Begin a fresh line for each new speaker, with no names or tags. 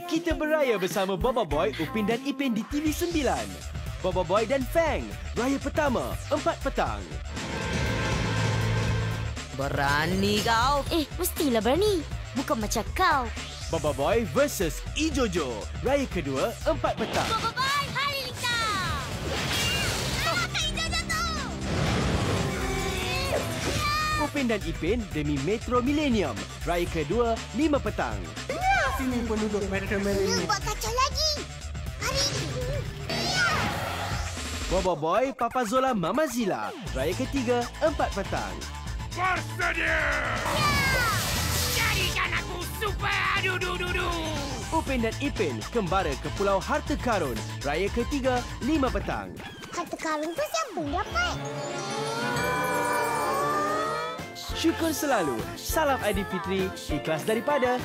kita beraya bersama Baba Boy, Upin dan Ipin di TV9. Baba Boy dan Fang, raya pertama, 4 petang.
Berani kau?
Mestilah berani. Bukan macam kau.
Baba Boy versus Ijojo, raya kedua, 4 petang.
Baba Boy, halilintar! Kak Ijojo tu!
Upin dan Ipin demi Metro Millennium, raya kedua, 5 petang.
Sini penduduk Metro Millennium.
Buat kacau lagi. Hari ini.
Baba Boy, Papa Zola, Mama Zila, raya ketiga, 4 petang.
Bersedia! Jadikan aku super adu-du-du-du!
Upin dan Ipin kembara ke Pulau Harta Karun, raya ketiga, 5 petang.
Harta karun tu siapa yang dapat?
Syukur selalu. Salam Aidilfitri, ikhlas daripada